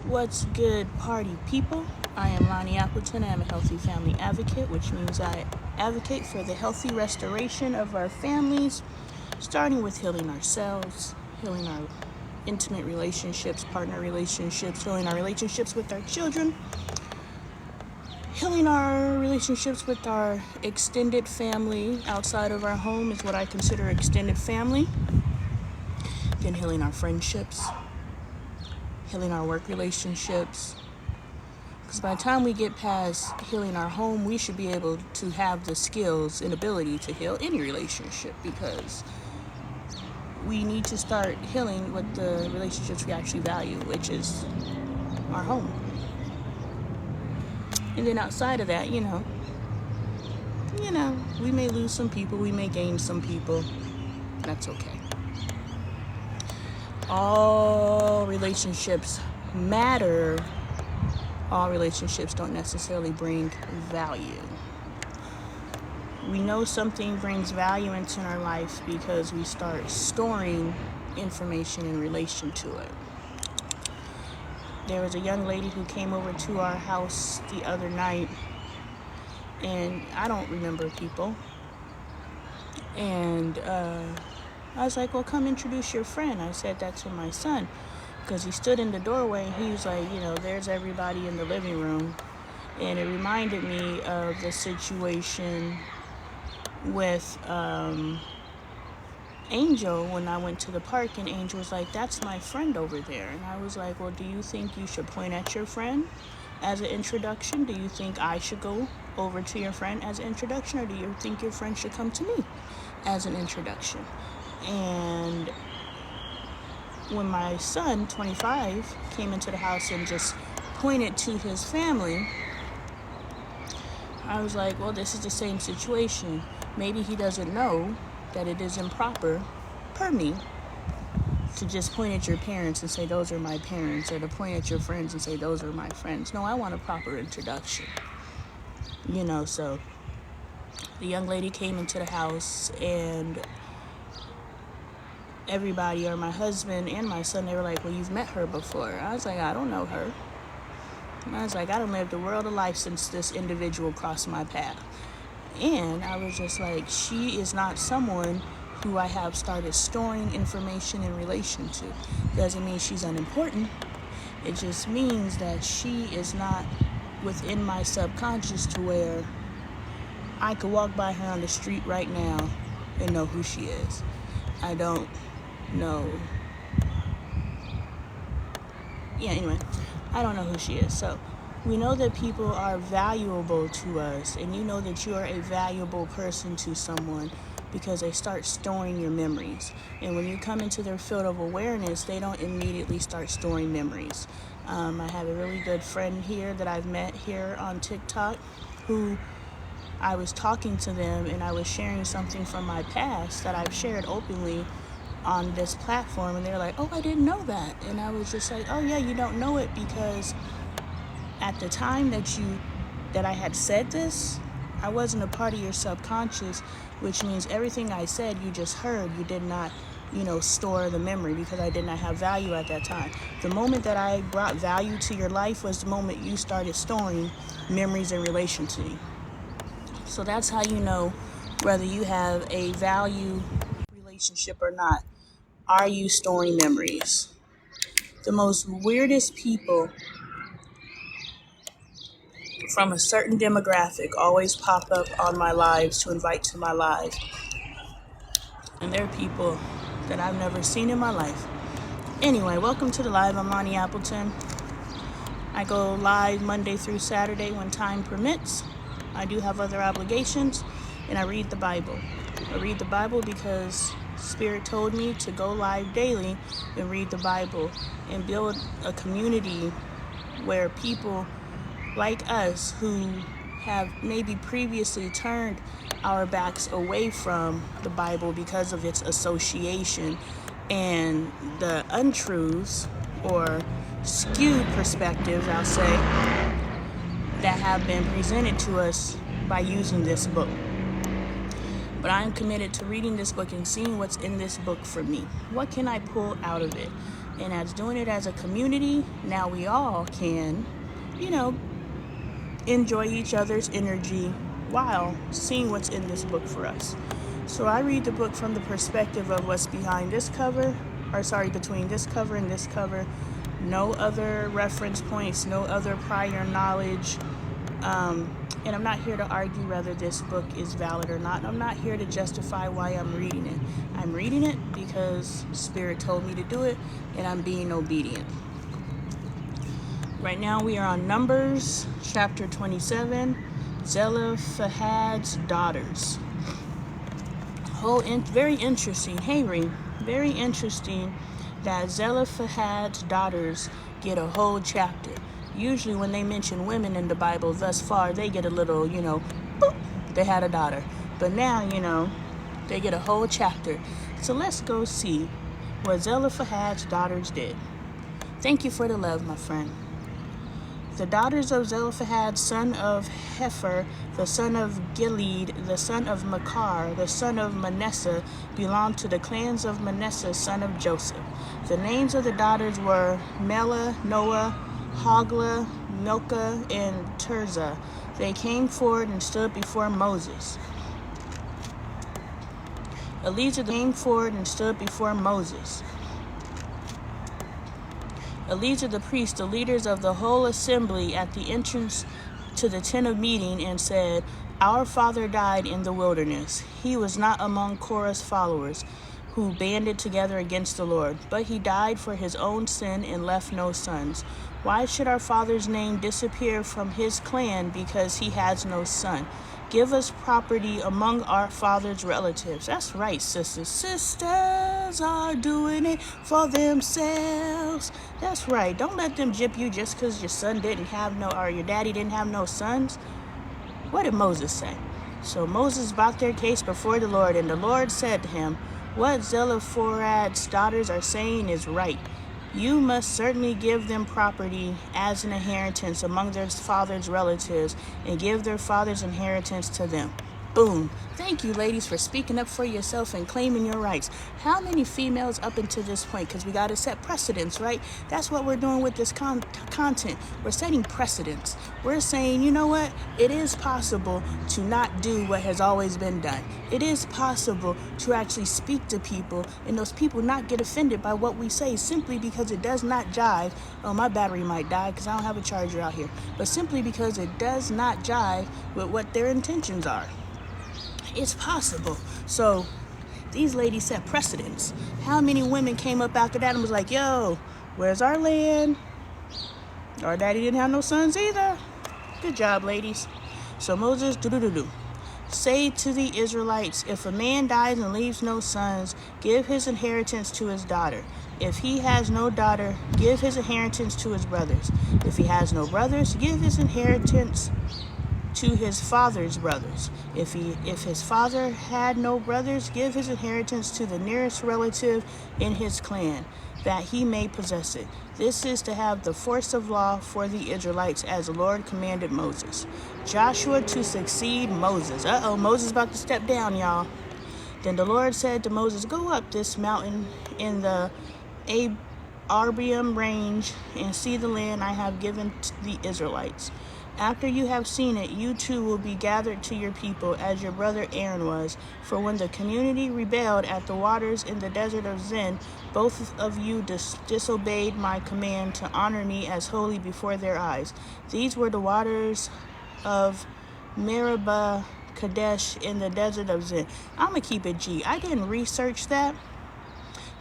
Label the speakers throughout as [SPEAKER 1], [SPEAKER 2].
[SPEAKER 1] What's good, party people? I am Lonnie Appleton. I am a healthy family advocate, which means I advocate for the healthy restoration of our families, starting with healing ourselves, healing our intimate relationships, partner relationships, healing our relationships with our children, healing our relationships with our extended family outside of our home is what I consider extended family, then healing our friendships, healing our work relationships. Because by the time we get past healing our home, we should be able to have the skills and ability to heal any relationship, because we need to start healing with the relationships we actually value, which is our home. And then outside of that, we may lose some people, we may gain some people. That's okay. All relationships matter. All relationships don't necessarily bring value. We know something brings value into our life because we start storing information in relation to it. There was a young lady who came over to our house the other night, and I don't remember people. And I was like, well, come introduce your friend. I said that to my son because he stood in the doorway and he was like, there's everybody in the living room. And it reminded me of the situation with Angel when I went to the park, and Angel was like, that's my friend over there. And I was like, well, do you think you should point at your friend as an introduction? Do you think I should go over to your friend as an introduction, or do you think your friend should come to me as an introduction? And when my son, 25, came into the house and just pointed to his family, I was like, well, this is the same situation. Maybe he doesn't know that it is improper, per me, to just point at your parents and say, those are my parents, or to point at your friends and say, those are my friends. No, I want a proper introduction. So the young lady came into the house, and everybody, or my husband and my son, they were like, well, you've met her before. I was like, I don't know her. And I was like, I done lived a world of life since this individual crossed my path. And I was just like, she is not someone who I have started storing information in relation to. Doesn't mean she's unimportant. It just means that she is not within my subconscious to where I could walk by her on the street right now and know who she is. I don't know. I don't know who she is. So we know that people are valuable to us, and you know that you are a valuable person to someone because they start storing your memories. And when you come into their field of awareness, they don't immediately start storing memories. I have a really good friend here that I've met here on TikTok who I was talking to them, and I was sharing something from my past that I've shared openly on this platform, and they're like, oh, I didn't know that. And I was just like, oh yeah, you don't know it because at the time that I had said this, I wasn't a part of your subconscious, which means everything I said you just heard. You did not store the memory because I did not have value at that time. The moment that I brought value to your life was the moment you started storing memories in relation to me. So that's how you know whether you have a value relationship or not. Are you storing memories? The most weirdest people from a certain demographic always pop up on my lives to invite to my live. And they're people that I've never seen in my life. Anyway, welcome to the live. I'm Lonnie Appleton. I go live Monday through Saturday when time permits. I do have other obligations, and I read the Bible. I read the Bible because Spirit told me to go live daily and read the Bible and build a community where people like us who have maybe previously turned our backs away from the Bible because of its association and the untruths or skewed perspectives, I'll say, that have been presented to us by using this book. But I am committed to reading this book and seeing what's in this book for me. What can I pull out of it? And as doing it as a community, now we all can, enjoy each other's energy while seeing what's in this book for us. So I read the book from the perspective of what's behind this cover, between this cover and this cover. No other reference points, no other prior knowledge. And I'm not here to argue whether this book is valid or not. I'm not here to justify why I'm reading it. I'm reading it because Spirit told me to do it, and I'm being obedient. Right now we are on Numbers chapter 27, Zelophehad's daughters. Very interesting. Very interesting that Zelophehad's daughters get a whole chapter. Usually when they mention women in the Bible thus far, they get a little, boop, they had a daughter. But now, they get a whole chapter. So let's go see what Zelophehad's daughters did. Thank you for the love, my friend. The daughters of Zelophehad, son of Hepher, the son of Gilead, the son of Machar, the son of Manasseh, belonged to the clans of Manasseh, son of Joseph. The names of the daughters were Mela, Noah, Hoglah, Milcah, and Tirzah. They came forward and stood before Moses. Eleazar came forward and stood before Moses. Eleazar the priest, the leaders of the whole assembly at the entrance to the tent of meeting, and said, "Our father died in the wilderness. He was not among Korah's followers, who banded together against the Lord, but he died for his own sin and left no sons. Why should our father's name disappear from his clan because he has no son? Give us property among our father's relatives." That's right, sisters. Sisters are doing it for themselves. That's right. Don't let them gyp you just because your your daddy didn't have no sons. What did Moses say? So Moses brought their case before the Lord, and the Lord said to him, "What Zelophehad's daughters are saying is right. You must certainly give them property as an inheritance among their father's relatives and give their father's inheritance to them." Boom. Thank you, ladies, for speaking up for yourself and claiming your rights. How many females up until this point? Because we got to set precedents, right? That's what we're doing with this content. We're setting precedents. We're saying, you know what? It is possible to not do what has always been done. It is possible to actually speak to people and those people not get offended by what we say simply because it does not jive. Oh, my battery might die because I don't have a charger out here. But simply because it does not jive with what their intentions are. It's possible. So these ladies set precedents. How many women came up after that and was like, "Yo, where's our land? Our daddy didn't have no sons either." Good job, ladies. So Moses, say to the Israelites, "If a man dies and leaves no sons, give his inheritance to his daughter. If he has no daughter, give his inheritance to his brothers. If he has no brothers, give his inheritance to his father's brothers. If his father had no brothers, give his inheritance to the nearest relative in his clan, that he may possess it. This is to have the force of law for the Israelites, as the Lord commanded Moses." Joshua to succeed Moses. Moses about to step down, y'all. Then the Lord said to Moses, "Go up this mountain in the Arabian range and see the land I have given to the Israelites. After you have seen it, you too will be gathered to your people, as your brother Aaron was. For when the community rebelled at the waters in the desert of Zin, both of you disobeyed my command to honor me as holy before their eyes. These were the waters of Meribah Kadesh in the desert of Zin." I'm going to keep it G. I didn't research that,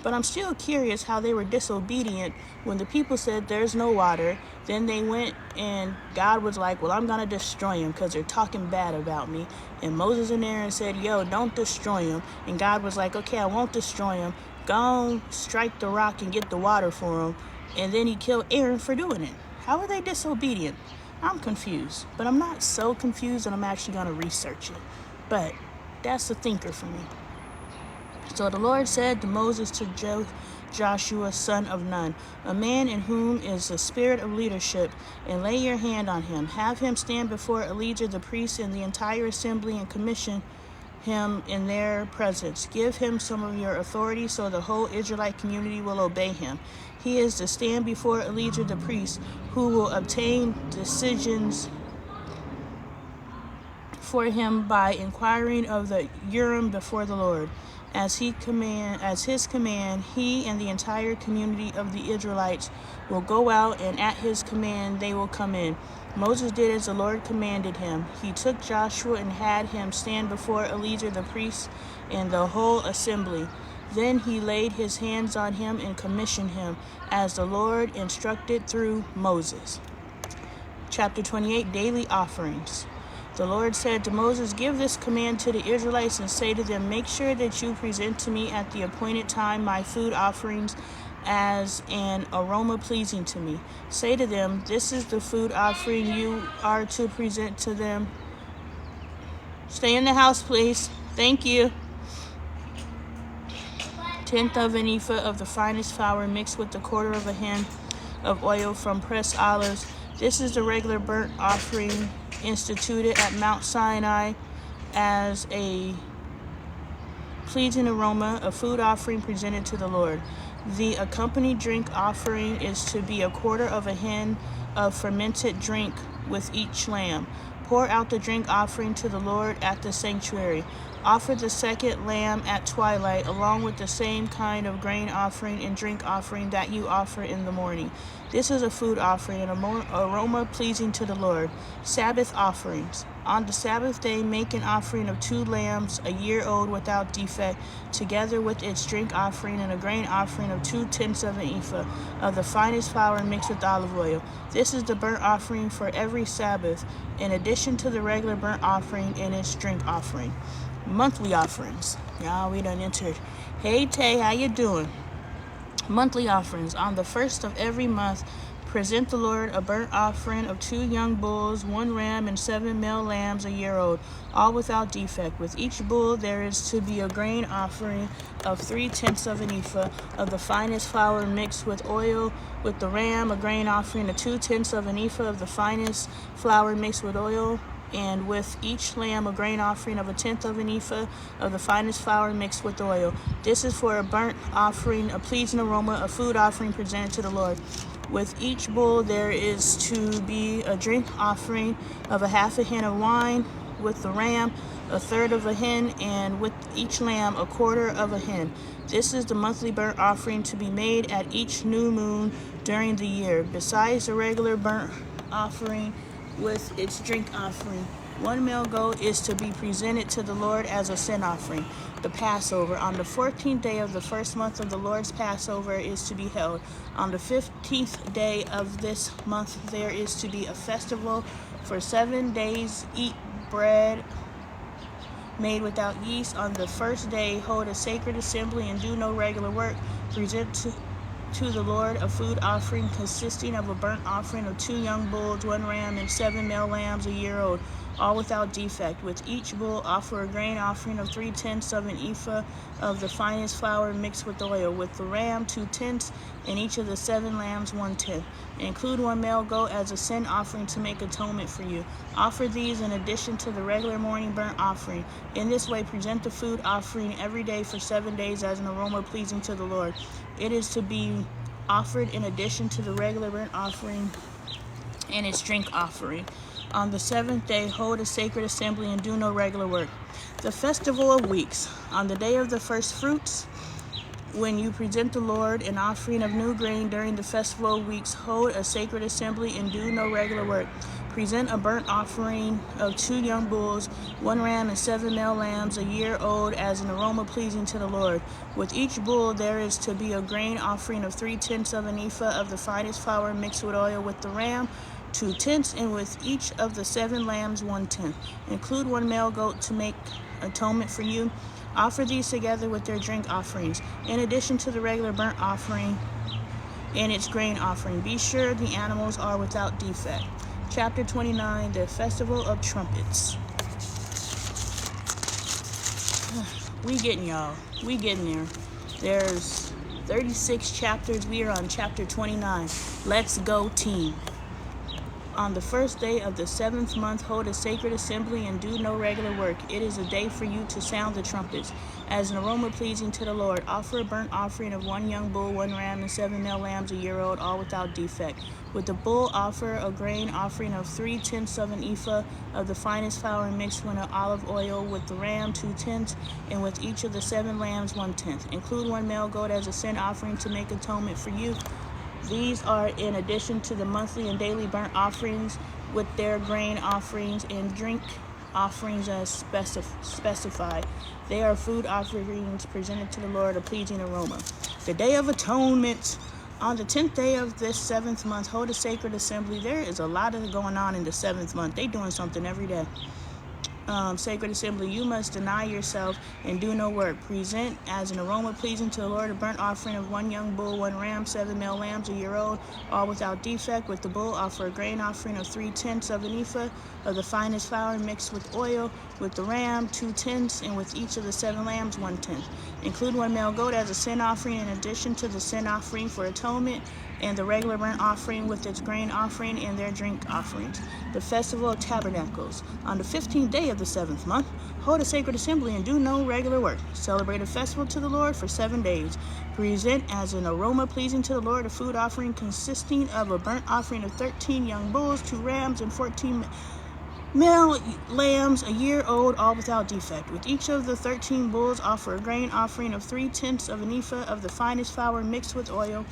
[SPEAKER 1] but I'm still curious how they were disobedient when the people said there's no water. Then they went and God was like, "Well, I'm going to destroy them because they're talking bad about me." And Moses and Aaron said, "Yo, don't destroy them." And God was like, "Okay, I won't destroy them. Go on, strike the rock and get the water for them." And then he killed Aaron for doing it. How are they disobedient? I'm confused. But I'm not so confused that I'm actually going to research it. But that's a thinker for me. So the Lord said to Moses, to Joshua, son of Nun, "A man in whom is the spirit of leadership, and lay your hand on him. Have him stand before Eleazar the priest and the entire assembly and commission him in their presence. Give him some of your authority so the whole Israelite community will obey him. He is to stand before Eleazar the priest, who will obtain decisions for him by inquiring of the Urim before the Lord. As his command, he and the entire community of the Israelites will go out, and at his command they will come in. Moses did as the Lord commanded him. He took Joshua and had him stand before Eleazar the priest and the whole assembly. Then he laid his hands on him and commissioned him, as the Lord instructed through Moses. Chapter 28, Daily Offerings. The Lord said to Moses, give this command to the Israelites and say to them, make sure that you present to me at the appointed time my food offerings as an aroma pleasing to me. Say to them, this is the food offering you are to present to them. Stay in the house, please. Thank you. 1/10 of an ephah of the finest flour mixed with 1/4 of a hin of oil from pressed olives. This is the regular burnt offering instituted at Mount Sinai as a pleasing aroma, a food offering presented to the Lord. The accompanied drink offering is to be 1/4 of a hin of fermented drink with each lamb. Pour out the drink offering to the Lord at the sanctuary. Offer the second lamb at twilight, along with the same kind of grain offering and drink offering that you offer in the morning. This is a food offering, an aroma pleasing to the Lord. Sabbath offerings. On the Sabbath day, make an offering of 2 lambs, a year old without defect, together with its drink offering, and a grain offering of 2/10 of an ephah of the finest flour mixed with olive oil. This is the burnt offering for every Sabbath, in addition to the regular burnt offering and its drink offering. Monthly offerings. Y'all, we done entered. Hey, Tay, how you doing? Monthly offerings. On the first of every month, present the Lord a burnt offering of 2 young bulls, 1 ram, and 7 male lambs a year old, all without defect. With each bull there is to be a grain offering of 3/10 of an ephah of the finest flour mixed with oil. With the ram, a grain offering of 2/10 of an ephah of the finest flour mixed with oil. And with each lamb, a grain offering of 1/10 of an ephah of the finest flour mixed with oil. This is for a burnt offering, a pleasing aroma, a food offering presented to the Lord. With each bull there is to be a drink offering of 1/2 a hin of wine. With the ram, 1/3 of a hin, and with each lamb, 1/4 of a hin. This is the monthly burnt offering to be made at each new moon during the year, besides the regular burnt offering with its drink offering. 1 male goat is to be presented to the Lord as a sin offering. The Passover. On the 14th day of the first month of the Lord's Passover is to be held. On the 15th day of this month there is to be a festival. For 7 days eat bread made without yeast. On the first day hold a sacred assembly and do no regular work. Present to the Lord a food offering consisting of a burnt offering of 2 young bulls, 1 ram, and 7 male lambs a year old, all without defect. With each bull offer a grain offering of 3/10 of an ephah of the finest flour mixed with oil. With the ram, 2/10, and each of the 7 lambs 1/10. Include 1 male goat as a sin offering to make atonement for you. Offer these in addition to the regular morning burnt offering. In this way, present the food offering every day for 7 days as an aroma pleasing to the Lord. It is to be offered in addition to the regular burnt offering and its drink offering. On the 7th day, hold a sacred assembly and do no regular work. The Festival of Weeks. On the day of the first fruits, when you present the Lord an offering of new grain during the Festival of Weeks, hold a sacred assembly and do no regular work. Present a burnt offering of 2 young bulls, 1 ram, and 7 male lambs a year old as an aroma pleasing to the Lord. With each bull there is to be a grain offering of 3/10 of an ephah of the finest flour mixed with oil. With the ram, 2/10, and with each of the 7 lambs 1/10. Include 1 male goat to make atonement for you. Offer these together with their drink offerings, in addition to the regular burnt offering and its grain offering. Be sure the animals are without defect. Chapter 29, the Festival of Trumpets. We getting y'all. We getting there. There's 36 chapters. We are on chapter 29. Let's go, team. On the first day of the 7th month, hold a sacred assembly and do no regular work. It is a day for you to sound the trumpets. As an aroma pleasing to the Lord, offer a burnt offering of 1 young bull, 1 ram, and 7 male lambs a year old, all without defect. With the bull, offer a grain offering of 3/10 of an ephah of the finest flour mixed with olive oil. With the ram, 2/10, and with each of the 7 lambs, 1/10. Include 1 male goat as a sin offering to make atonement for you. These are in addition to the monthly and daily burnt offerings with their grain offerings and drink offerings as specified. They are food offerings presented to the Lord, a pleasing aroma. The Day of Atonement. On the 10th day of this 7th month, hold a sacred assembly. There is a lot of going on in the 7th month. They doing something every day. Sacred assembly, you must deny yourself and do no work. Present as an aroma pleasing to the Lord a burnt offering of 1 young bull, 1 ram, 7 male lambs a year old, all without defect. With the bull, offer a grain offering of 3/10 of an ephah of the finest flour mixed with oil. With the ram, 2/10, and with each of the 7 lambs, 1/10. Include 1 male goat as a sin offering in addition to the sin offering for atonement and the regular burnt offering with its grain offering and their drink offerings. The Festival of Tabernacles. On the 15th day of the 7th month, hold a sacred assembly and do no regular work. Celebrate a festival to the Lord for 7 days. Present as an aroma pleasing to the Lord a food offering consisting of a burnt offering of 13 young bulls, 2 rams, and 14 male lambs a year old, all without defect. With each of the 13 bulls, offer a grain offering of 3/10 of an ephah of the finest flour mixed with oil.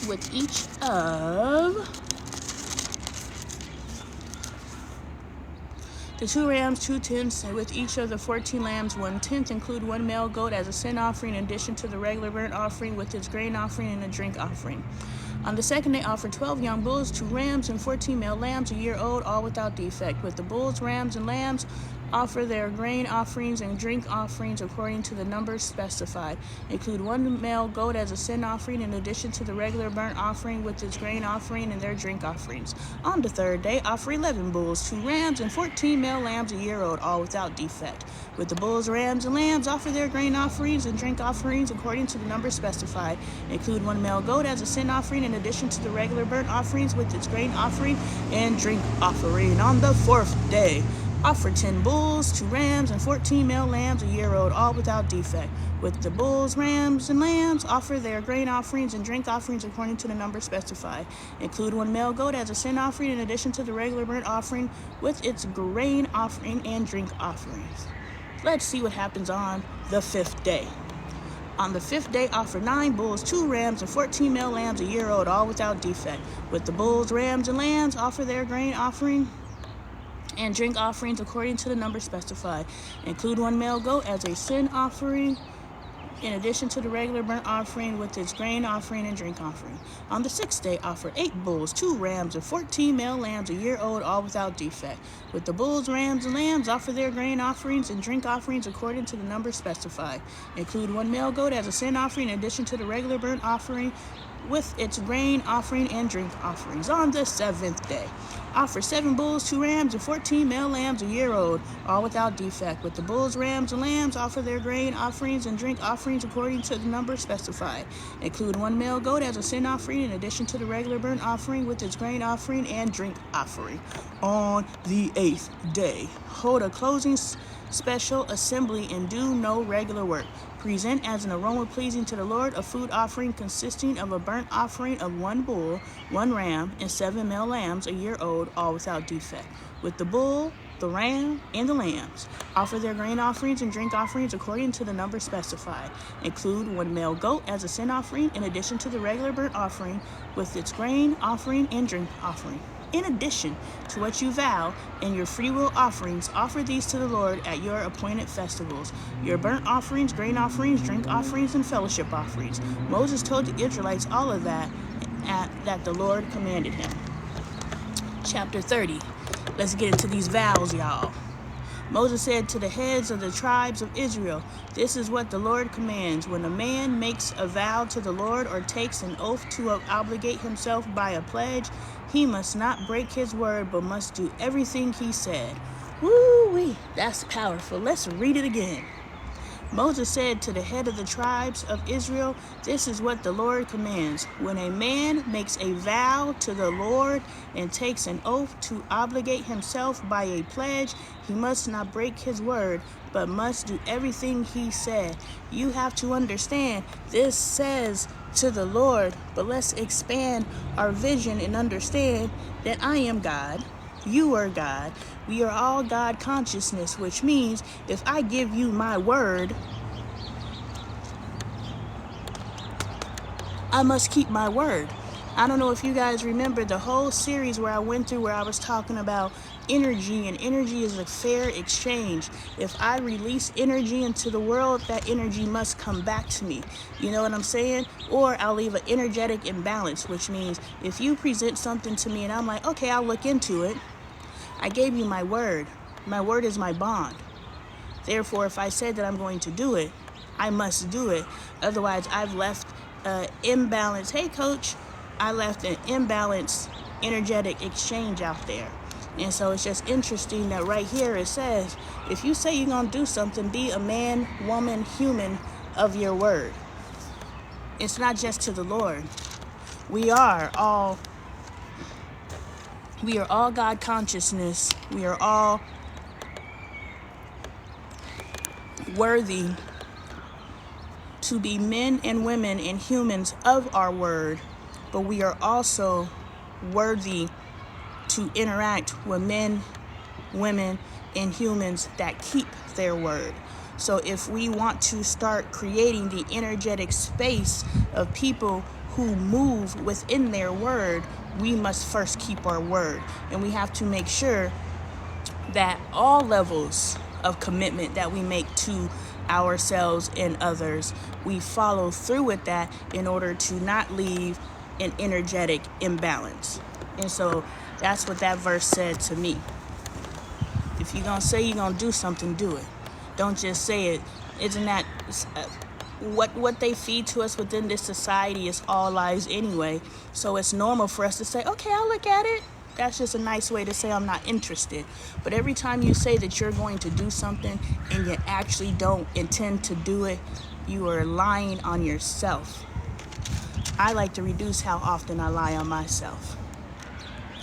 [SPEAKER 1] With each of the 2 rams, 2/10, and with each of the 14 lambs, 1/10. Include 1 male goat as a sin offering in addition to the regular burnt offering with its grain offering and a drink offering. On the 2nd day, offer 12 young bulls, 2 rams, and 14 male lambs a year old, all without defect. With the bulls, rams, and lambs, offer their grain offerings and drink offerings according to the numbers specified. Include 1 male goat as a sin offering in addition to the regular burnt offering with its grain offering and their drink offerings. On the 3rd day, offer 11 bulls, 2 rams, and 14 male lambs a year old, all without defect. With the bulls, rams, and lambs, offer their grain offerings and drink offerings according to the numbers specified. Include 1 male goat as a sin offering in addition to the regular burnt offerings with its grain offering and drink offering. On the 4th day, offer 10 bulls, 2 rams, and 14 male lambs a year old, all without defect. With the bulls, rams, and lambs, offer their grain offerings and drink offerings according to the number specified. Include 1 male goat as a sin offering in addition to the regular burnt offering with its grain offering and drink offerings. Let's see what happens on the 5th day. On the 5th day, offer 9 bulls, 2 rams, and 14 male lambs a year old, all without defect. With the bulls, rams, and lambs, offer their grain offering and drink offerings according to the number specified. Include 1 male goat as a sin offering in addition to the regular burnt offering with its grain offering and drink offering. On the 6th day, offer 8 bulls, 2 rams, and 14 male lambs a year old, all without defect. With the bulls, rams, and lambs, offer their grain offerings and drink offerings according to the number specified. Include 1 male goat as a sin offering in addition to the regular burnt offering with its grain offering and drink offerings. On the 7th day, offer 7 bulls, 2 rams, and 14 male lambs a year old, all without defect. With the bulls, rams, and lambs, offer their grain offerings and drink offerings according to the number specified. Include 1 male goat as a sin offering in addition to the regular burnt offering with its grain offering and drink offering. On the 8th day, hold a closing special assembly and do no regular work. Present as an aroma pleasing to the Lord a food offering consisting of a burnt offering of 1 bull, 1 ram, and 7 male lambs a year old, all without defect. With the bull, the ram, and the lambs, offer their grain offerings and drink offerings according to the number specified. Include 1 male goat as a sin offering in addition to the regular burnt offering with its grain offering and drink offering. In addition to what you vow in your freewill offerings, offer these to the Lord at your appointed festivals, your burnt offerings, grain offerings, drink offerings, and fellowship offerings. Moses told the Israelites all of that the Lord commanded him. Chapter 30. Let's get into these vows, y'all. Moses said to the heads of the tribes of Israel, "This is what the Lord commands. When a man makes a vow to the Lord or takes an oath to obligate himself by a pledge, he must not break his word, but must do everything he said." Woo-wee, that's powerful. Let's read it again. Moses said to the head of the tribes of Israel, "This is what the Lord commands. When a man makes a vow to the Lord and takes an oath to obligate himself by a pledge, he must not break his word, but must do everything he said." You have to understand, this says to the Lord, but let's expand our vision and understand that I am God. You are God. We are all God consciousness, which means if I give you my word, I must keep my word. I don't know if you guys remember the whole series where I went through where I was talking about energy, and energy is a fair exchange. If I release energy into the world, that energy must come back to me. You know what I'm saying? Or I'll leave an energetic imbalance, which means if you present something to me and I'm like, okay, I'll look into it. I gave you my word. My word is my bond. Therefore, if I said that I'm going to do it, I must do it. Otherwise, I've left an imbalance. Hey, coach, I left an imbalance energetic exchange out there. And so it's just interesting that right here it says, if you say you're going to do something, be a man, woman, human of your word. It's not just to the Lord. We are all God consciousness. We are all worthy to be men and women and humans of our word, but we are also worthy to interact with men, women, and humans that keep their word. So if we want to start creating the energetic space of people who move within their word, we must first keep our word. And we have to make sure that all levels of commitment that we make to ourselves and others, we follow through with that in order to not leave an energetic imbalance. And so that's what that verse said to me. If you're going to say you're going to do something, do it. Don't just say it. Isn't that what they feed to us within this society is all lies anyway. So it's normal for us to say, okay, I'll look at it. That's just a nice way to say I'm not interested. But every time you say that you're going to do something and you actually don't intend to do it, you are lying on yourself. I like to reduce how often I lie on myself.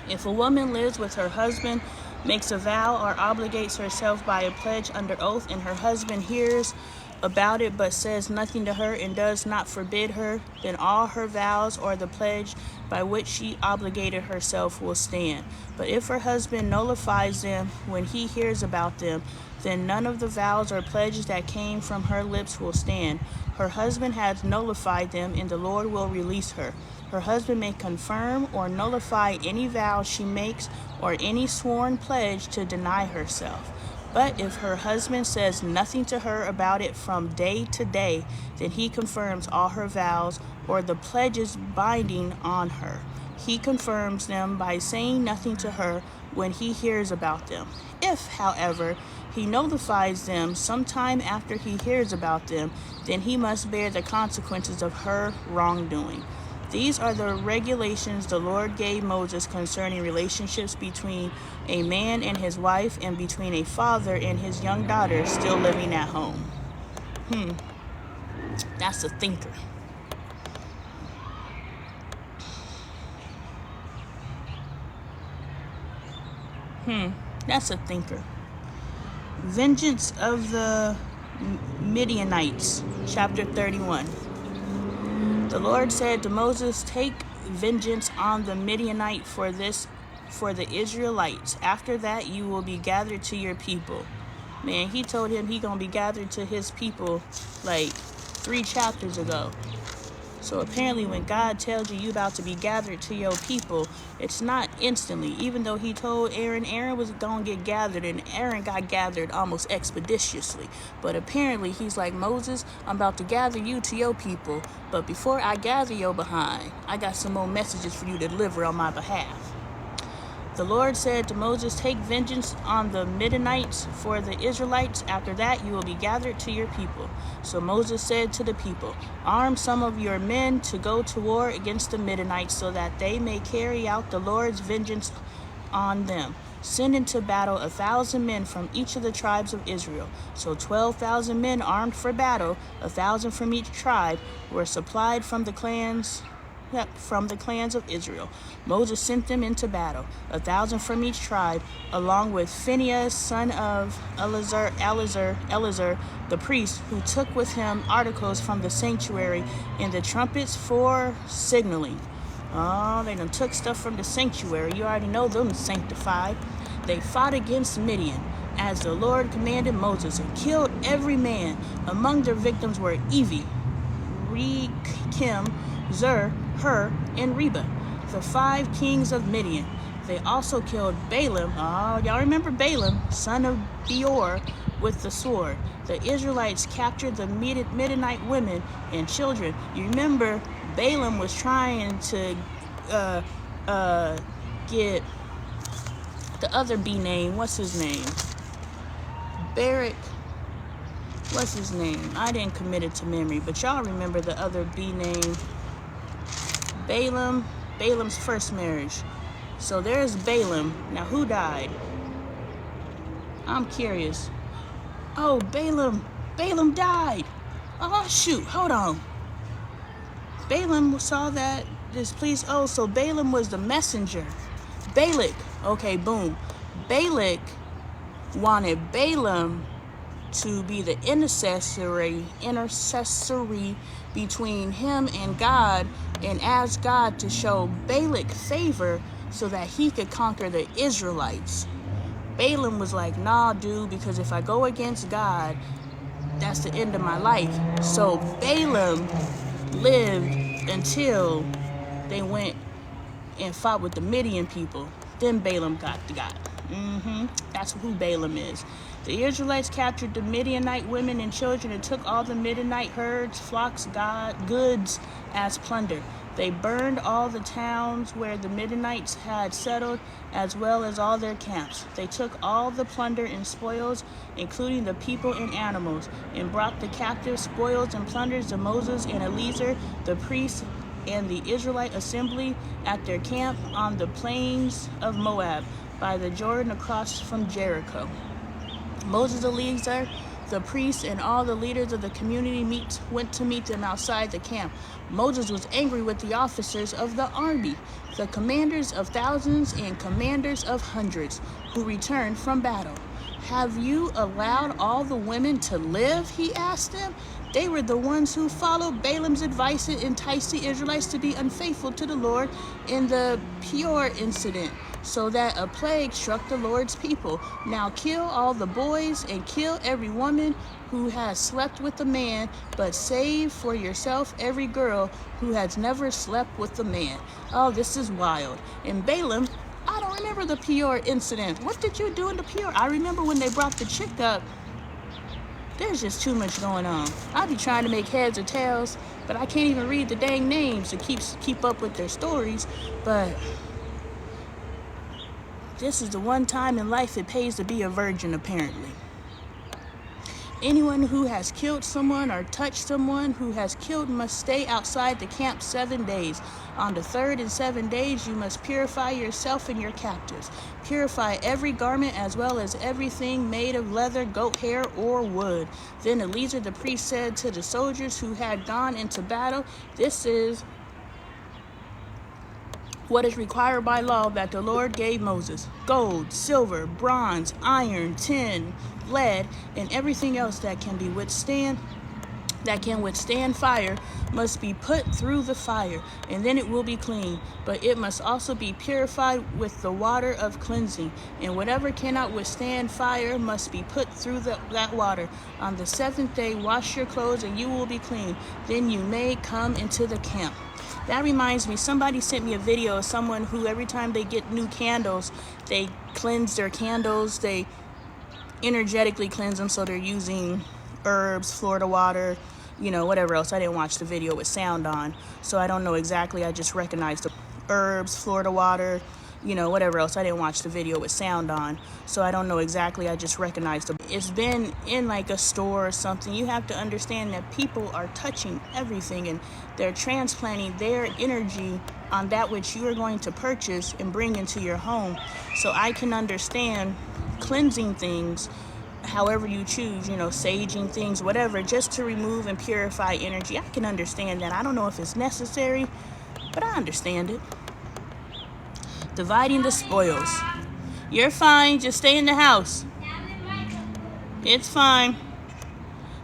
[SPEAKER 1] If a woman lives with her husband, makes a vow or obligates herself by a pledge under oath, and her husband hears about it but says nothing to her and does not forbid her, then all her vows or the pledge by which she obligated herself will stand. But if her husband nullifies them when he hears about them, then none of the vows or pledges that came from her lips will stand. Her husband has nullified them, and the Lord will release her. Her husband may confirm or nullify any vow she makes or any sworn pledge to deny herself. But if her husband says nothing to her about it from day to day, then he confirms all her vows or the pledges binding on her. He confirms them by saying nothing to her when he hears about them. If, however, he notifies them sometime after he hears about them, then he must bear the consequences of her wrongdoing. These are the regulations the Lord gave Moses concerning relationships between a man and his wife and between a father and his young daughter still living at home. That's a thinker. That's a thinker. Vengeance of the Midianites, chapter 31. The Lord said to Moses, "Take vengeance on the Midianite for the Israelites. After that you will be gathered to your people." Man, he told him he gonna be gathered to his people like 3 chapters ago. So apparently when God tells you about to be gathered to your people, it's not instantly. Even though he told Aaron was going to get gathered, and Aaron got gathered almost expeditiously. But apparently he's like, Moses, I'm about to gather you to your people. But before I gather your behind, I got some more messages for you to deliver on my behalf. The Lord said to Moses, "Take vengeance on the Midianites for the Israelites. After that, you will be gathered to your people." So Moses said to the people, "Arm some of your men to go to war against the Midianites so that they may carry out the Lord's vengeance on them. Send into battle 1,000 men from each of the tribes of Israel. So 12,000 men armed for battle, 1,000 from each tribe, were supplied from the clans of Israel. Moses sent them into battle, 1,000 from each tribe, along with Phinehas, son of Eleazar, the priest, who took with him articles from the sanctuary and the trumpets for signaling. Oh, they done took stuff from the sanctuary. You already know them sanctified. They fought against Midian, as the Lord commanded Moses, and killed every man. Among their victims were Evi, Rekem, Zur, Hur, and Reba, the 5 kings of Midian. They also killed Balaam, y'all remember Balaam, son of Beor, with the sword. The Israelites captured the Midianite women and children. You remember Balaam was trying to get the other B name. What's his name? Barak. What's his name? I didn't commit it to memory, but y'all remember the other B name. Balaam's first marriage. So there's Balaam. Now who died? I'm curious. Oh, Balaam died. Oh shoot, hold on. Balaam saw that displeased. Oh, so Balaam was the messenger. Balak. Okay, boom. Balak wanted Balaam to be the intercessory between him and God, and ask God to show Balak favor so that he could conquer the Israelites. Balaam was like, nah, dude, because if I go against God, that's the end of my life. So Balaam lived until they went and fought with the Midian people. Then Balaam got to God. That's who Balaam is. The Israelites captured the Midianite women and children and took all the Midianite herds, flocks, goods as plunder. They burned all the towns where the Midianites had settled, as well as all their camps. They took all the plunder and spoils, including the people and animals, and brought the captive spoils and plunders to Moses and Eleazar, the priests, and the Israelite assembly at their camp on the plains of Moab, by the Jordan across from Jericho. Moses, Eleazar, the priests, and all the leaders of the community went to meet them outside the camp. Moses was angry with the officers of the army, the commanders of thousands and commanders of hundreds, who returned from battle. Have you allowed all the women to live? He asked them. They were the ones who followed Balaam's advice and enticed the Israelites to be unfaithful to the Lord in the Peor incident, so that a plague struck the Lord's people. Now kill all the boys and kill every woman who has slept with a man, but save for yourself every girl who has never slept with a man. Oh, this is wild. And Balaam, I don't remember the Peor incident. What did you do in the Peor? I remember when they brought the chick up. There's just too much going on. I be trying to make heads or tails, but I can't even read the dang names to keep up with their stories. But this is the one time in life it pays to be a virgin, apparently. Anyone who has killed someone or touched someone who has killed must stay outside the camp 7 days. On the 3rd and 7 days, you must purify yourself and your captives. Purify every garment as well as everything made of leather, goat hair, or wood. Then Eleazar the priest said to the soldiers who had gone into battle, "This is what is required by law that the Lord gave Moses: gold, silver, bronze, iron, tin, lead, and everything else that can withstand fire must be put through the fire, and then it will be clean. But it must also be purified with the water of cleansing, and whatever cannot withstand fire must be put through that water. On the 7th day, wash your clothes, and you will be clean. Then you may come into the camp." That reminds me, somebody sent me a video of someone who every time they get new candles, they cleanse their candles, they energetically cleanse them, so they're using herbs, Florida water, whatever else. I didn't watch the video with sound on, so I don't know exactly. I just recognized the herbs, Florida water, whatever else. I didn't watch the video with sound on, so I don't know exactly. I just recognized it's been in like a store or something. You have to understand that people are touching everything, and they're transplanting their energy on that which you are going to purchase and bring into your home. So I can understand cleansing things however you choose, saging things, whatever, just to remove and purify energy. I can understand that. I don't know if it's necessary, but I understand it. Dividing the spoils. You're fine. Just stay in the house. It's fine.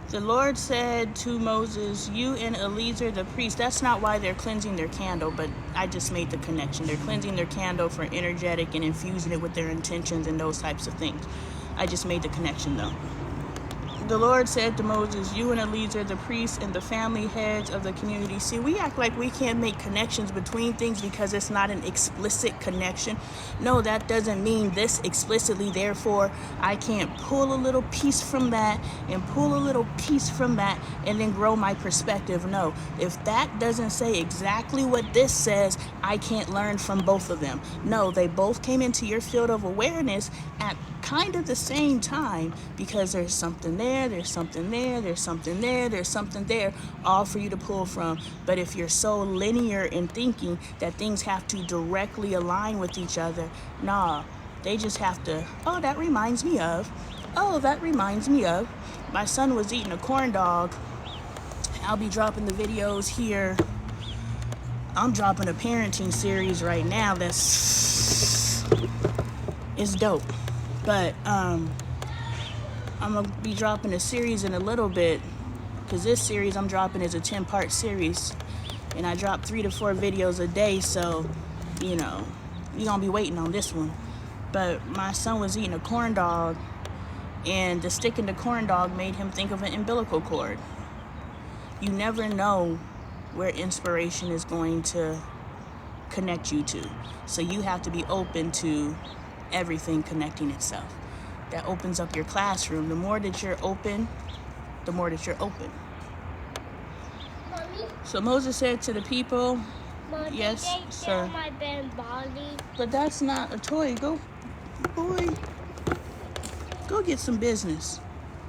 [SPEAKER 1] The Lord said to Moses, you and Eliezer the priest. That's not why they're cleansing their candle, but I just made the connection. They're cleansing their candle for energetic and infusing it with their intentions and those types of things. I just made the connection though. The Lord said to Moses, you and Eliezer the priest and the family heads of the community. See, we act like we can't make connections between things because it's not an explicit connection. No, that doesn't mean this explicitly. Therefore, I can't pull a little piece from that and pull a little piece from that and then grow my perspective. No, if that doesn't say exactly what this says, I can't learn from both of them. No, they both came into your field of awareness at kind of the same time, because there's something there, there's something there, there's something there, there's something there, all for you to pull from. But if you're so linear in thinking that things have to directly align with each other, nah, they just have to, oh, that reminds me of, my son was eating a corn dog. I'll be dropping the videos here. I'm dropping a parenting series right now that's dope. But I'm going to be dropping a series in a little bit, because this series I'm dropping is a 10-part series. And I drop 3 to 4 videos a day, so, you're going to be waiting on this one. But my son was eating a corn dog, and the stick in the corn dog made him think of an umbilical cord. You never know where inspiration is going to connect you to. So you have to be open to everything connecting itself. That opens up your classroom. The more that you're open, the more that you're open.
[SPEAKER 2] Mommy?
[SPEAKER 1] So Moses said to the people,
[SPEAKER 2] Mom,
[SPEAKER 1] yes,
[SPEAKER 2] did they
[SPEAKER 1] sir.
[SPEAKER 2] steal my bambali?
[SPEAKER 1] But that's not a toy. Go, boy. Go get some business.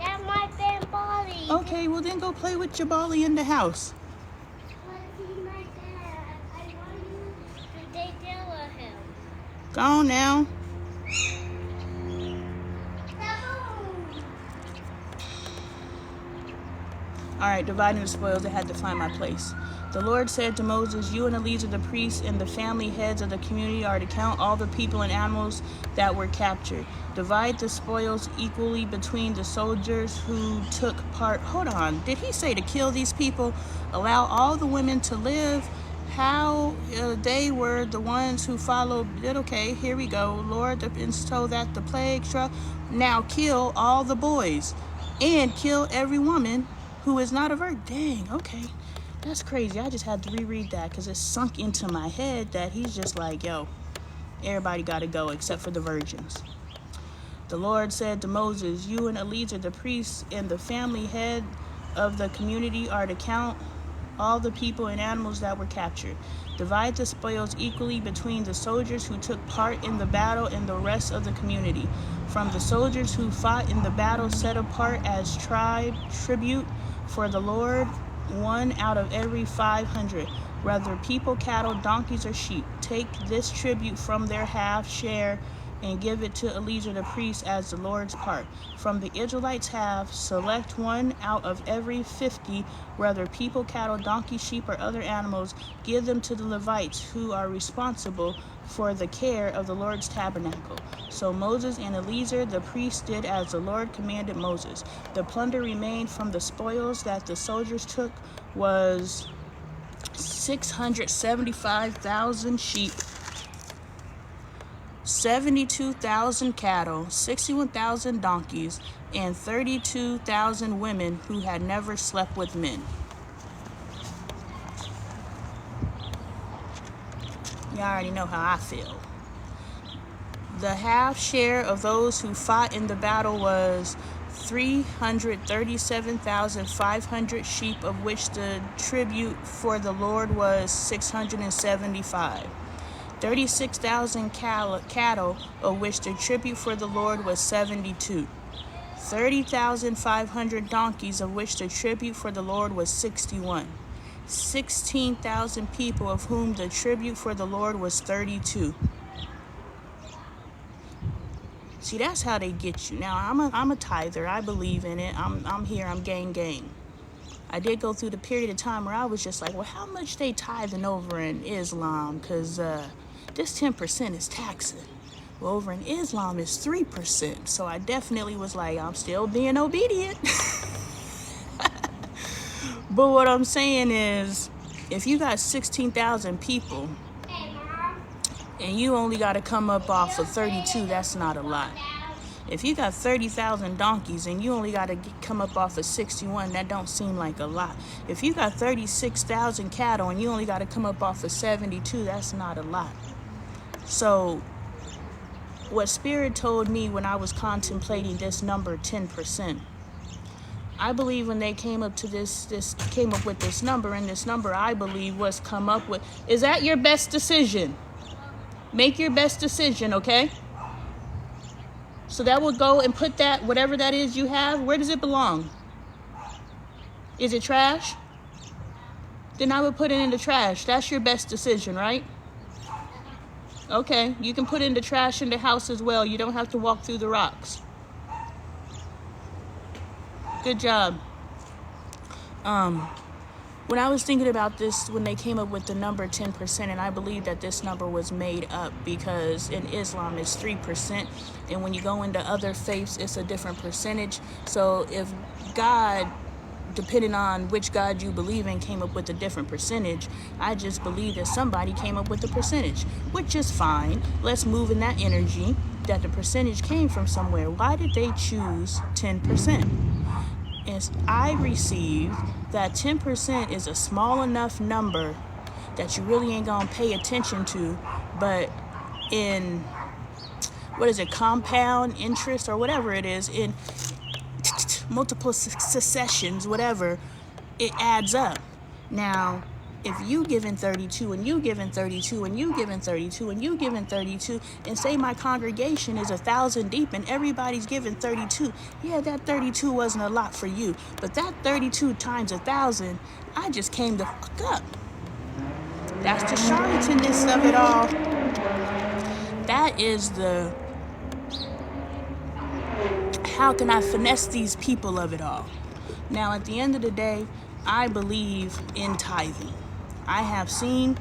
[SPEAKER 2] That's my bambali.
[SPEAKER 1] Okay, well then go play with your bally in the house.
[SPEAKER 2] But he's my dad. I want you to take care of him.
[SPEAKER 1] Go on now. All right, dividing the spoils, I had to find my place. The Lord said to Moses, you and Eliezer the priest and the family heads of the community are to count all the people and animals that were captured. Divide the spoils equally between the soldiers who took part. Hold on, did he say to kill these people? Allow all the women to live? How they were the ones who followed it. Okay, here we go. Lord, so that the plague struck. Now kill all the boys and kill every woman who is not a virgin. Dang, okay. That's crazy. I just had to reread that because it sunk into my head that he's just like, yo, everybody got to go except for the virgins. The Lord said to Moses, you and Eliezer the priest and the family head of the community are to count all the people and animals that were captured. Divide the spoils equally between the soldiers who took part in the battle and the rest of the community. From the soldiers who fought in the battle set apart as tribute for the Lord, 1 out of every 500, whether people, cattle, donkeys, or sheep. Take this tribute from their half share and give it to Eliezer the priest as the Lord's part. From the Israelites' half, select 1 out of every 50, whether people, cattle, donkey, sheep, or other animals. Give them to the Levites, who are responsible for the care of the Lord's tabernacle. So Moses and Eliezer the priest did as the Lord commanded Moses. The plunder remained from the spoils that the soldiers took was 675,000 sheep, 72,000 cattle, 61,000 donkeys, and 32,000 women who had never slept with men. You already know how I feel. The half share of those who fought in the battle was 337,500 sheep, of which the tribute for the Lord was 675. 36,000 cattle, of which the tribute for the Lord was 72. 30,500 donkeys, of which the tribute for the Lord was 61. 16,000 people, of whom the tribute for the Lord was 32. See, that's how they get you. Now, I'm a tither. I believe in it. I'm here. I'm gang. I did go through the period of time where I was just like, well, how much they tithing over in Islam? Because this 10% is taxing. Well, over in Islam is 3%. So I definitely was like, I'm still being obedient. But what I'm saying is, if you got 16,000 people and you only got to come up off of 32, that's not a lot. If you got 30,000 donkeys and you only got to come up off of 61, that don't seem like a lot. If you got 36,000 cattle and you only got to come up off of 72, that's not a lot. So what Spirit told me when I was contemplating this number 10%, I believe when they came up to came up with this number, and this number I believe was come up with, is that your best decision? Make your best decision, okay? So that would go and put that, whatever that is you have, where does it belong? Is it trash? Then I would put it in the trash. That's your best decision, right? Okay, you can put in the trash in the house as well. You don't have to walk through the rocks. Good job. When I was thinking about this, when they came up with the number 10%, and I believe that this number was made up because in Islam it's 3%, and when you go into other faiths, it's a different percentage. So if God, depending on which God you believe in, came up with a different percentage, I just believe that somebody came up with the percentage, which is fine. Let's move in that energy that the percentage came from somewhere. Why did they choose 10%? And I received that 10% is a small enough number that you really ain't gonna pay attention to, but in, compound interest or whatever it is, in multiple successions, whatever, it adds up. Now, if you giving 32 and you giving 32 and you giving 32 and you giving 32, and say my congregation is 1,000 deep and everybody's giving 32, yeah, that 32 wasn't a lot for you, but that 32 times 1,000, I just came the fuck up. That's the charlatanness of it all. That is the how can I finesse these people of it all. Now, at the end of the day, I believe in tithing. I have seen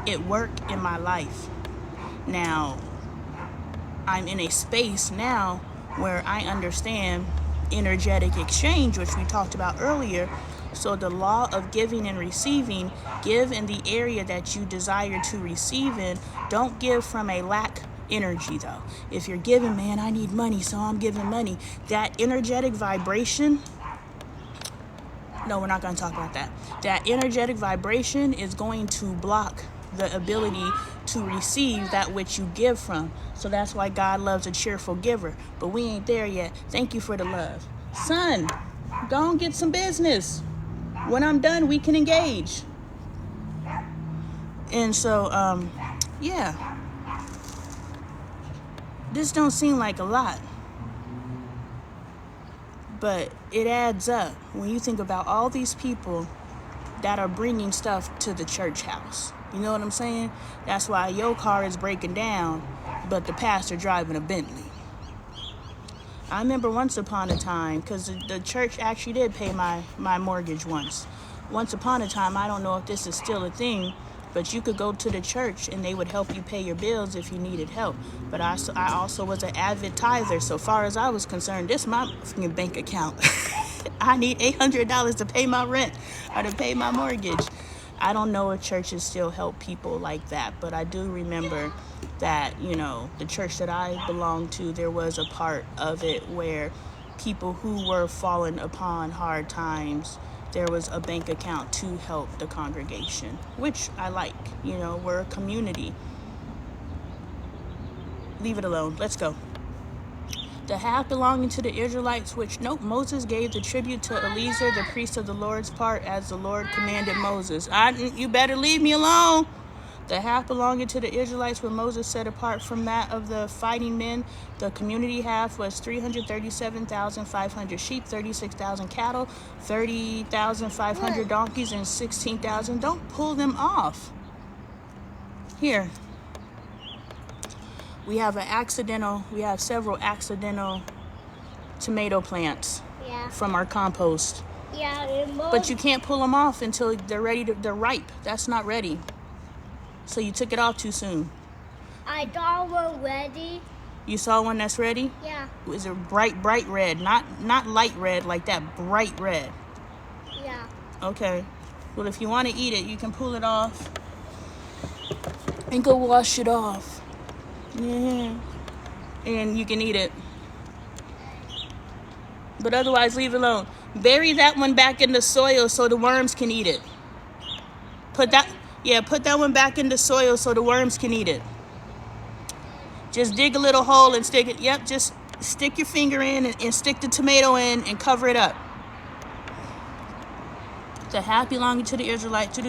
[SPEAKER 1] it work in my life. Now, I'm in a space now where I understand energetic exchange, which we talked about earlier. So the law of giving and receiving, give in the area that you desire to receive in. Don't give from a lack energy, though. If you're giving, man, I need money, so I'm giving money. That energetic vibration, no, we're not going to talk about that. That energetic vibration is going to block the ability to receive that which you give from. So that's why God loves a cheerful giver. But we ain't there yet. Thank you for the love. Son, go and get some business. When I'm done, we can engage. And so, yeah. This don't seem like a lot. But it adds up when you think about all these people that are bringing stuff to the church house. You know what I'm saying? That's why your car is breaking down, but the pastor driving a Bentley. I remember once upon a time, because the church actually did pay my mortgage once. Once upon a time, I don't know if this is still a thing, but you could go to the church and they would help you pay your bills if you needed help. But I also was an avid tither. So far as I was concerned, this is my bank account. I need $800 to pay my rent or to pay my mortgage. I don't know if churches still help people like that, but I do remember that, the church that I belonged to, there was a part of it where people who were fallen upon hard times, there was a bank account to help the congregation, which I like. We're a community. Leave it alone. Let's go. The half belonging to the Israelites, which, Moses gave the tribute to Eleazar, the priest of the Lord's part, as the Lord commanded Moses. You better leave me alone. The half belonging to the Israelites were Moses set apart from that of the fighting men. The community half was 337,500 sheep, 36,000 cattle, 30,500 donkeys, and 16,000. Don't pull them off. Here, we have several accidental tomato plants from our compost.
[SPEAKER 2] Yeah,
[SPEAKER 1] But you can't pull them off until they're ripe. That's not ready. So you took it off too soon.
[SPEAKER 2] I saw one ready.
[SPEAKER 1] You saw one that's ready?
[SPEAKER 2] Yeah.
[SPEAKER 1] Is it bright red? Not light red like that, bright red.
[SPEAKER 2] Yeah.
[SPEAKER 1] Okay. Well, if you want to eat it, you can pull it off and go wash it off. Yeah. And you can eat it. But otherwise, leave it alone. Bury that one back in the soil so the worms can eat it. Put that one back in the soil so the worms can eat it. Just dig a little hole and stick it. Yep, just stick your finger in and stick the tomato in and cover it up. The half belonging to the Israelites.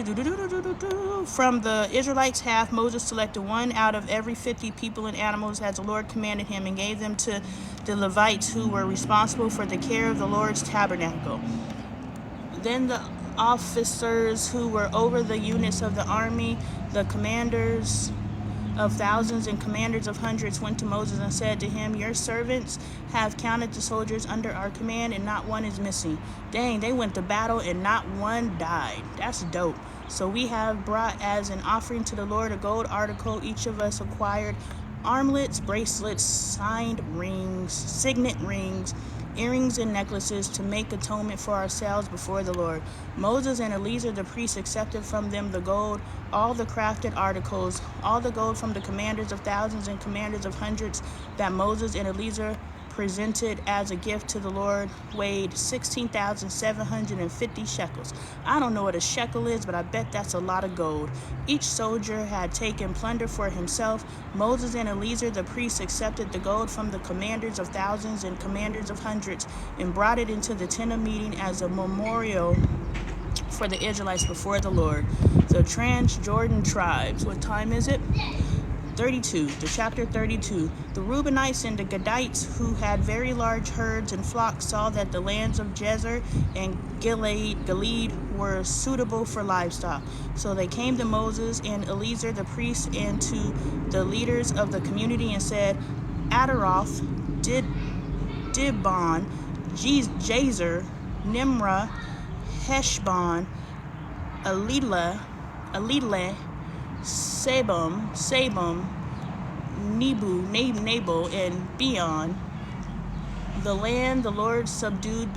[SPEAKER 1] From the Israelites' half, Moses selected one out of every 50 people and animals as the Lord commanded him, and gave them to the Levites, who were responsible for the care of the Lord's tabernacle. Then the officers who were over the units of the army, the commanders of thousands and commanders of hundreds, went to Moses and said to him, your servants have counted the soldiers under our command, and not one is missing. Dang, they went to battle and not one died. That's dope. So we have brought as an offering to the Lord a gold article. Each of us acquired armlets, bracelets, signed rings, signet rings, earrings, and necklaces to make atonement for ourselves before the Lord. Moses and Eleazar the priest accepted from them the gold, all the crafted articles, all the gold from the commanders of thousands and commanders of hundreds that Moses and Eleazar presented as a gift to the Lord, weighed 16,750 shekels. I don't know what a shekel is, but I bet that's a lot of gold. Each soldier had taken plunder for himself. Moses and Eleazar the priests accepted the gold from the commanders of thousands and commanders of hundreds and brought it into the tent of meeting as a memorial for the Israelites before the Lord. The Transjordan tribes. What time is it? 32, chapter 32. The Reubenites and the Gadites, who had very large herds and flocks, saw that the lands of Jezer and Gilead were suitable for livestock. So they came to Moses and Eleazar the priest and to the leaders of the community and said, Adaroth, Dibon, Jazer, Nimrah, Heshbon, Alile, Sabum, Nebo, and Beon, the land the Lord subdued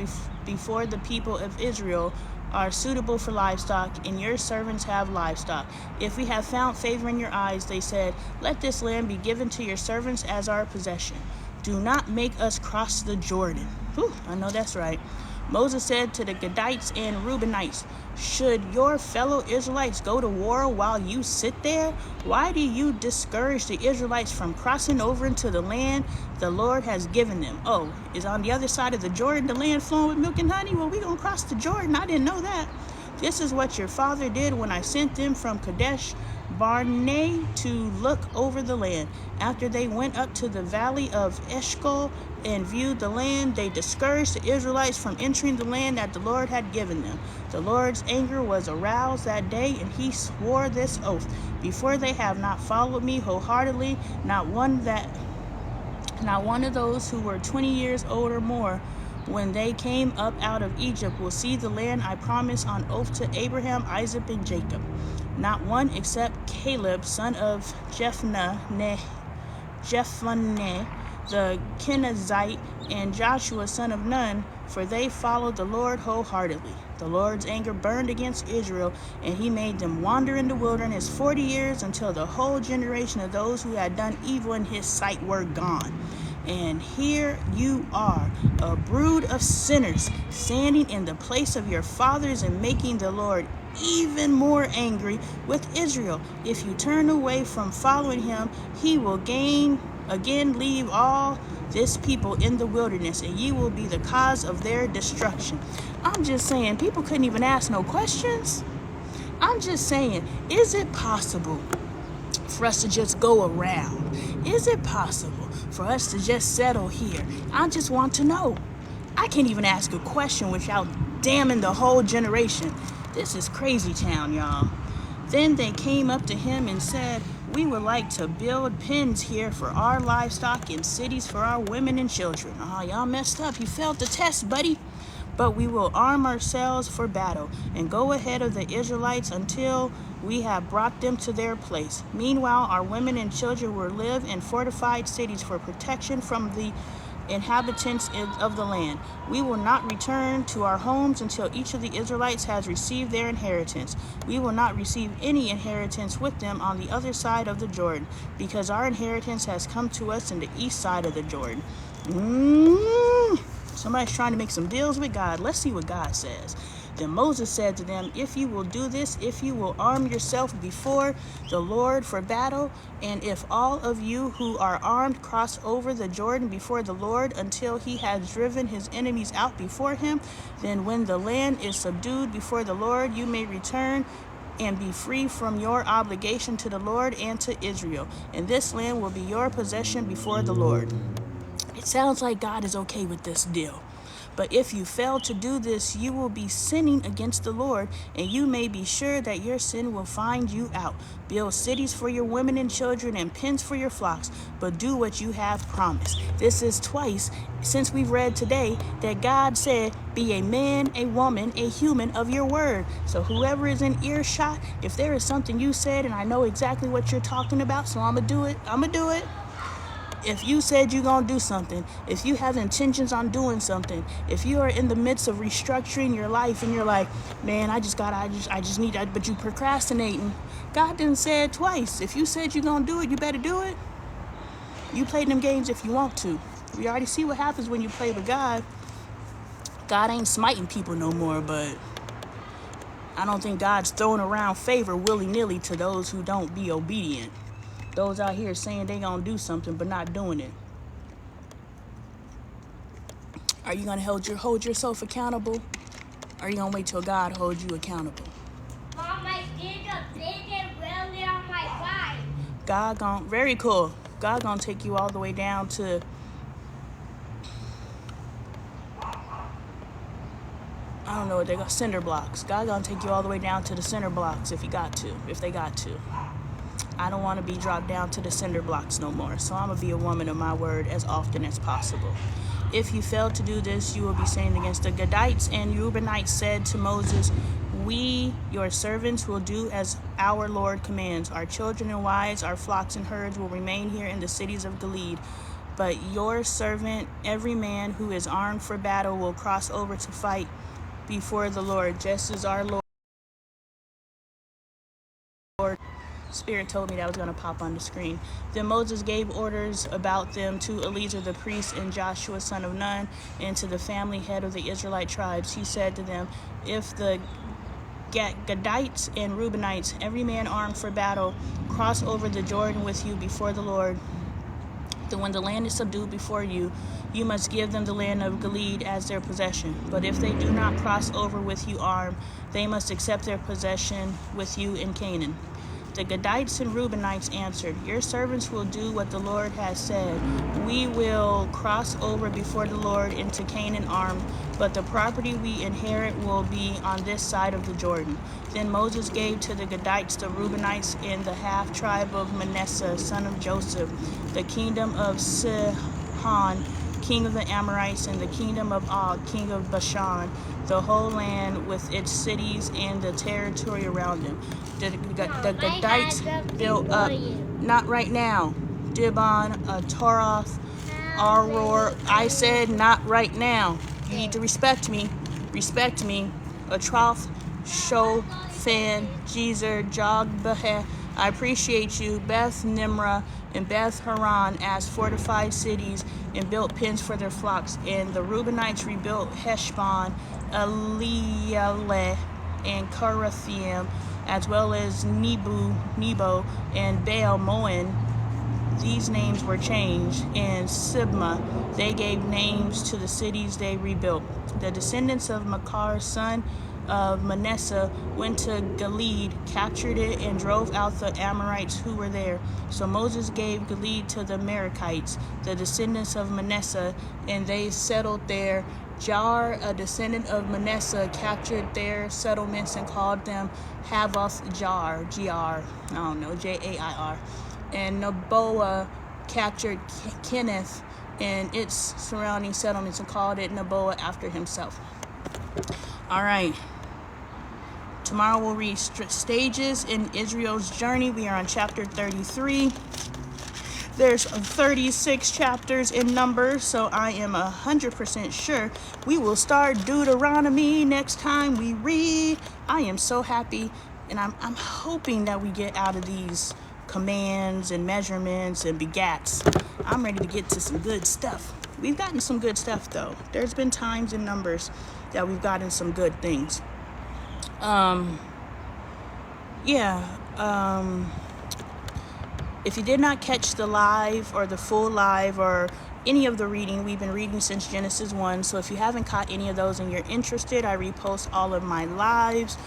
[SPEAKER 1] before the people of Israel, are suitable for livestock, and your servants have livestock. If we have found favor in your eyes, they said, let this land be given to your servants as our possession. Do not make us cross the Jordan. Whew, I know that's right. Moses said to the Gadites and Reubenites, should your fellow Israelites go to war while you sit there? Why do you discourage the Israelites from crossing over into the land the Lord has given them? Oh, is on the other side of the Jordan the land flowing with milk and honey? Well, we're going to cross the Jordan. I didn't know that. This is what your father did when I sent them from Kadesh Barnea to look over the land. After they went up to the valley of Eshcol and viewed the land, they discouraged the Israelites from entering the land that the Lord had given them. The Lord's anger was aroused that day, and he swore this oath, before they have not followed me wholeheartedly, not one of those who were 20 years old or more, when they came up out of Egypt, will see the land I promised on oath to Abraham, Isaac, and Jacob. Not one except Caleb, son of Jephunneh, the Kenizzite, and Joshua, son of Nun, for they followed the Lord wholeheartedly. The Lord's anger burned against Israel, and he made them wander in the wilderness 40 years until the whole generation of those who had done evil in his sight were gone. And here you are, a brood of sinners, standing in the place of your fathers and making the Lord even more angry with Israel. If you turn away from following him, he will again leave all this people in the wilderness, and you will be the cause of their destruction. I'm just saying, people couldn't even ask no questions. I'm just saying, is it possible for us to just go around? Is it possible for us to just settle here? I just want to know. I can't even ask a question without damning the whole generation. This is crazy town, y'all. Then they came up to him and said, we would like to build pens here for our livestock and cities for our women and children. Oh, y'all messed up. You failed the test, buddy. But we will arm ourselves for battle and go ahead of the Israelites until we have brought them to their place. Meanwhile, our women and children will live in fortified cities for protection from the inhabitants of the land. We will not return to our homes until each of the Israelites has received their inheritance. We will not receive any inheritance with them on the other side of the Jordan, because our inheritance has come to us in the east side of the Jordan. Somebody's trying to make some deals with God. Let's see what God says. Then Moses said to them, if you will do this, if you will arm yourself before the Lord for battle, and if all of you who are armed cross over the Jordan before the Lord until he has driven his enemies out before him, then when the land is subdued before the Lord, you may return and be free from your obligation to the Lord and to Israel. And this land will be your possession before the Lord. It sounds like God is okay with this deal. But if you fail to do this, you will be sinning against the Lord, and you may be sure that your sin will find you out. Build cities for your women and children and pens for your flocks, but do what you have promised. This is twice since we've read today that God said, be a man, a woman, a human of your word. So whoever is in earshot, if there is something you said and I know exactly what you're talking about, so I'm going to do it. If you said you're going to do something, if you have intentions on doing something, if you are in the midst of restructuring your life and you're like, man, I just need that, but you procrastinating, God didn't say it twice. If you said you're going to do it, you better do it. You play them games if you want to. We already see what happens when you play with God. God ain't smiting people no more, but I don't think God's throwing around favor willy-nilly to those who don't be obedient. Those out here saying they gonna do something but not doing it. Are you gonna hold yourself accountable? Or are you gonna wait till God holds you accountable?
[SPEAKER 2] Mom, I did a big really on my bike.
[SPEAKER 1] Very cool. God gonna take you all the way down to, I don't know what they got, cinder blocks. God gonna take you all the way down to the cinder blocks if they got to. I don't want to be dropped down to the cinder blocks no more, so I'm going to be a woman of my word as often as possible. If you fail to do this, you will be sinned against. The Gadites and Reubenites said to Moses, we, your servants, will do as our Lord commands. Our children and wives, our flocks and herds will remain here in the cities of Gilead. But your servant, every man who is armed for battle, will cross over to fight before the Lord, just as our Lord. Spirit told me that was going to pop on the screen. Then Moses gave orders about them to Eleazar the priest and Joshua son of Nun, and to the family head of the Israelite tribes. He said to them, if the Gadites and Reubenites, every man armed for battle, cross over the Jordan with you before the Lord, then when the land is subdued before you, you must give them the land of Gilead as their possession. But if they do not cross over with you armed, they must accept their possession with you in Canaan. The Gadites and Reubenites answered, your servants will do what the Lord has said. We will cross over before the Lord into Canaan armed, but the property we inherit will be on this side of the Jordan. Then Moses gave to the Gadites, the Reubenites, and the half-tribe of Manasseh, son of Joseph, the kingdom of Sihon, king of the Amorites, and the kingdom of Og, king of Bashan, the whole land with its cities and the territory around them. The Gadites built up, not right now, Dibon, Toroth, Aror. I said not right now. You need to respect me. Respect me. Atroth, Shofan, Jezer, Jogbeheh. I appreciate you. Beth Nimrah and Beth Haran as fortified cities and built pens for their flocks. And the Reubenites rebuilt Heshbon, Elealeh, and Karathim, as well as Nebo, and Baal Moen. These names were changed. And Sibmah, they gave names to the cities they rebuilt. The descendants of Makar's son of Manasseh went to Gilead, captured it, and drove out the Amorites who were there. So Moses gave Gilead to the Amalekites, the descendants of Manasseh, and they settled there. Jar, a descendant of Manasseh, captured their settlements and called them Havoth Jar, G-R, I don't know, Jair. And Noboa captured Kenneth and its surrounding settlements and called it Noboa after himself. All right. Tomorrow we'll read stages in Israel's journey. We are on chapter 33. There's 36 chapters in Numbers, so I am 100% sure we will start Deuteronomy next time we read. I am so happy, and I'm hoping that we get out of these commands and measurements and begats. I'm ready to get to some good stuff. We've gotten some good stuff, though. There's been times in Numbers that we've gotten some good things. If you did not catch the live or the full live or any of the reading, we've been reading since Genesis 1. So if you haven't caught any of those and you're interested, I repost all of my lives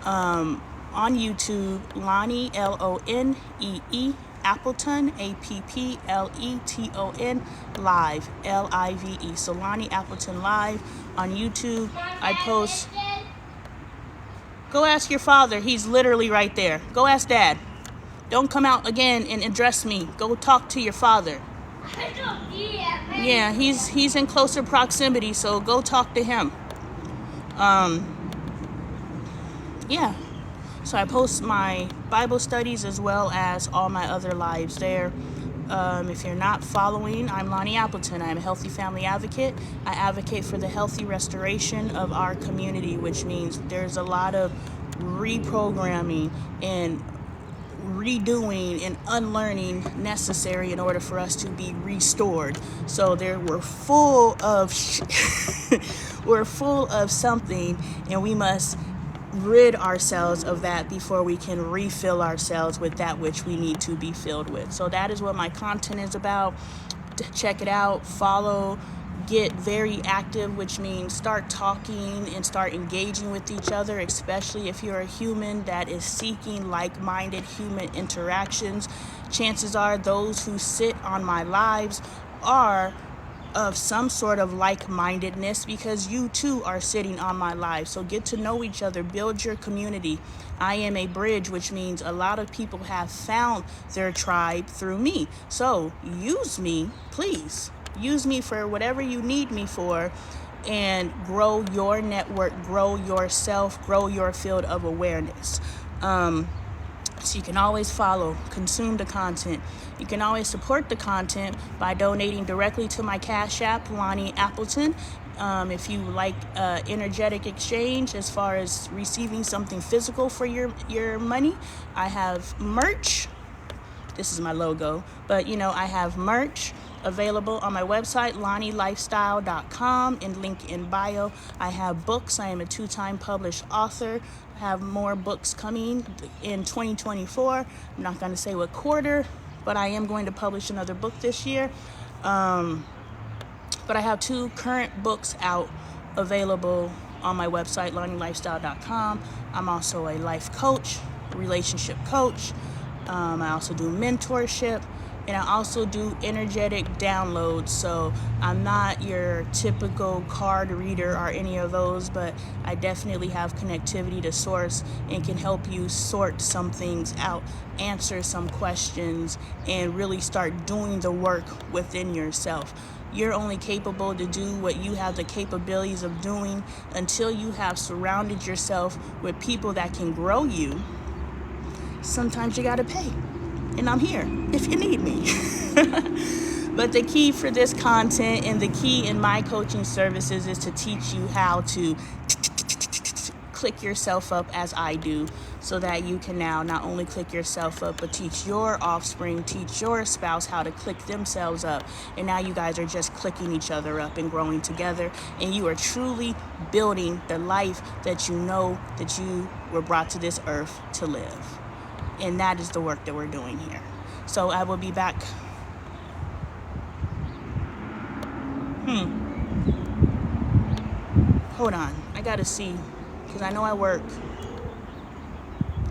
[SPEAKER 1] on YouTube. Lonnie, Lonee, Appleton, Appleton, live, Live. So Lonnie Appleton live on YouTube. I post. Go ask your father. He's literally right there. Go ask Dad. Don't come out again and address me. Go talk to your father. Yeah, he's in closer proximity, so go talk to him. Yeah. So I post my Bible studies as well as all my other lives there. If you're not following, I'm Lonnie Appleton. I'm a healthy family advocate. I advocate for the healthy restoration of our community, which means there's a lot of reprogramming and redoing and unlearning necessary in order for us to be restored. So we're full of we're full of something, and we must rid ourselves of that before we can refill ourselves with that which we need to be filled with. So that is what my content is about. Check it out, follow, get very active, which means start talking and start engaging with each other, especially if you're a human that is seeking like-minded human interactions. Chances are those who sit on my lives are of some sort of like-mindedness, because you too are sitting on my live. So get to know each other, build your community. I am a bridge, which means a lot of people have found their tribe through me. So use me, please. Use me for whatever you need me for, and grow your network, grow yourself, grow your field of awareness. So you can always follow, consume the content. You can always support the content by donating directly to my Cash App, Lonnie Appleton. If you like energetic exchange as far as receiving something physical for your money, I have merch. This is my logo, but I have merch available on my website, LonnieLifestyle.com, and link in bio. I have books. I am a 2-time published author. I have more books coming in 2024. I'm not going to say what quarter, but I am going to publish another book this year. But I have 2 current books out available on my website, LonnieLifestyle.com. I'm also a life coach, relationship coach. I also do mentorship, and I also do energetic downloads. So I'm not your typical card reader or any of those, but I definitely have connectivity to source and can help you sort some things out, answer some questions, and really start doing the work within yourself. You're only capable to do what you have the capabilities of doing until you have surrounded yourself with people that can grow you. Sometimes you gotta pay, and I'm here if you need me. But the key for this content and the key in my coaching services is to teach you how to click yourself up as I do, so that you can now not only click yourself up, but teach your offspring, teach your spouse how to click themselves up. And now you guys are just clicking each other up and growing together, and you are truly building the life that you know that you were brought to this earth to live. And that is the work that we're doing here. So I will be back. Hold on. I gotta see because I know I work.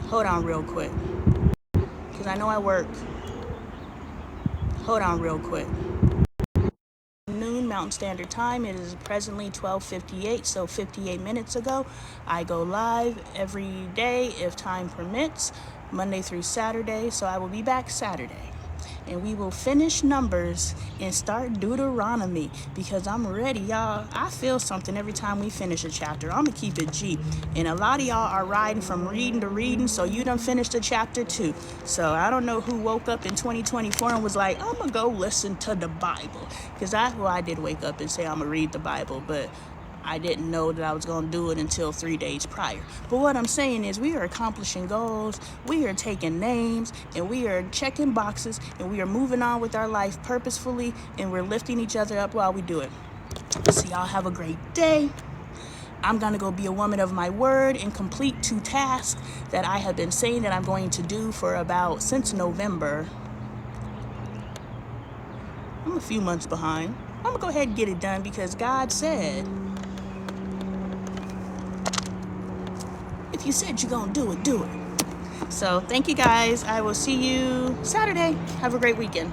[SPEAKER 1] Hold on real quick. Because I know I work. Hold on real quick. Noon Mountain Standard Time. It is presently 12:58, so 58 minutes ago. I go live every day if time permits, Monday through Saturday, so I will be back Saturday. And we will finish Numbers and start Deuteronomy because I'm ready, y'all. I feel something every time we finish a chapter. I'm going to keep it G. And a lot of y'all are riding from reading to reading, so you done finished a chapter too. So I don't know who woke up in 2024 and was like, I'm going to go listen to the Bible. Because I did wake up and say I'm going to read the Bible, but I didn't know that I was going to do it until 3 days prior. But what I'm saying is we are accomplishing goals, we are taking names, and we are checking boxes, and we are moving on with our life purposefully, and we're lifting each other up while we do it. So y'all have a great day. I'm going to go be a woman of my word and complete 2 tasks that I have been saying that I'm going to do since November. I'm a few months behind. I'm going to go ahead and get it done because God said, if you said you're going to do it, do it. So thank you guys. I will see you Saturday. Have a great weekend.